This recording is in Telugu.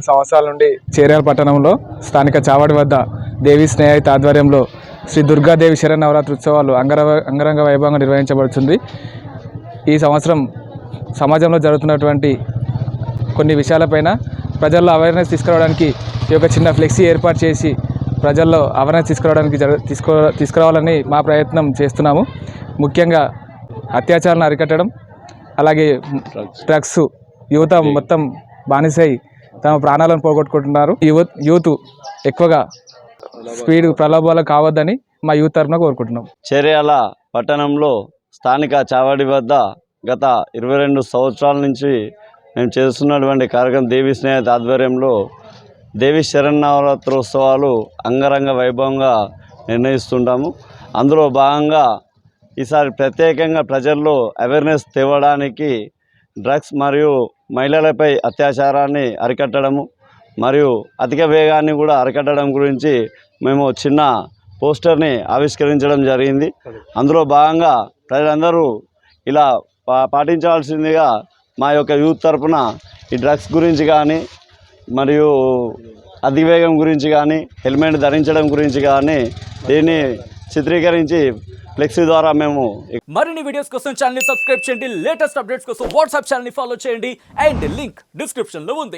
సంవత్సరాల నుండి చేర్యాల పట్టణంలో స్థానిక చావడి వద్ద దేవి స్నేహిత ఆధ్వర్యంలో శ్రీ దుర్గాదేవి శరన్నవరాత్రి ఉత్సవాలు అంగరంగ వైభవంగా నిర్వహించబడుతుంది. ఈ సంవత్సరం సమాజంలో జరుగుతున్నటువంటి కొన్ని విషయాలపైన ప్రజల్లో అవేర్నెస్ తీసుకురావడానికి ఈ యొక్క చిన్న ఫ్లెక్సీ ఏర్పాటు చేసి ప్రజల్లో అవేర్నెస్ తీసుకురావాలని మా ప్రయత్నం చేస్తున్నాము. ముఖ్యంగా అత్యాచారాలను అరికట్టడం, అలాగే డ్రగ్స్ యువత మొత్తం బానిసై తమ ప్రాణాలను పోగొట్టుకుంటున్నారు. యూత్ ఎక్కువగా స్పీడ్ ప్రలోభాలకు కావద్దని మా యూత్ తరఫున కోరుకుంటున్నాం. చేర్యాల పట్టణంలో స్థానిక చావడి వద్ద గత 22 సంవత్సరాల నుంచి మేము చేస్తున్నటువంటి కార్యక్రమం దేవి స్నేహిత ఆధ్వర్యంలో దేవి శరన్నవరాత్రోత్సవాలు అంగరంగ వైభవంగా నిర్ణయిస్తుంటాము. అందులో భాగంగా ఈసారి ప్రత్యేకంగా ప్రజల్లో అవేర్నెస్ తేవడానికి డ్రగ్స్ మరియు మహిళలపై అత్యాచారాన్ని అరికట్టడము మరియు అధిక వేగాన్ని కూడా అరికట్టడం గురించి మేము చిన్న పోస్టర్ని ఆవిష్కరించడం జరిగింది. అందులో భాగంగా ప్రజలందరూ ఇలా పాటించాల్సిందిగా మా యొక్క యూత్ తరఫున ఈ డ్రగ్స్ గురించి కానీ మరియు అతివేగం గురించి కానీ హెల్మెట్ ధరించడం గురించి కానీ దీన్ని చిత్రీకరించి ఫ్లెక్సీ ద్వారా మేము మరిన్ని వీడియోస్ కోసం ఛానల్ ని సబ్స్క్రైబ్ చేయండి. లేటెస్ట్ అప్డేట్స్ కోసం వాట్సాప్ ఛానల్ ని ఫాలో చేయండి అండ్ లింక్ డిస్క్రిప్షన్ లో ఉంది.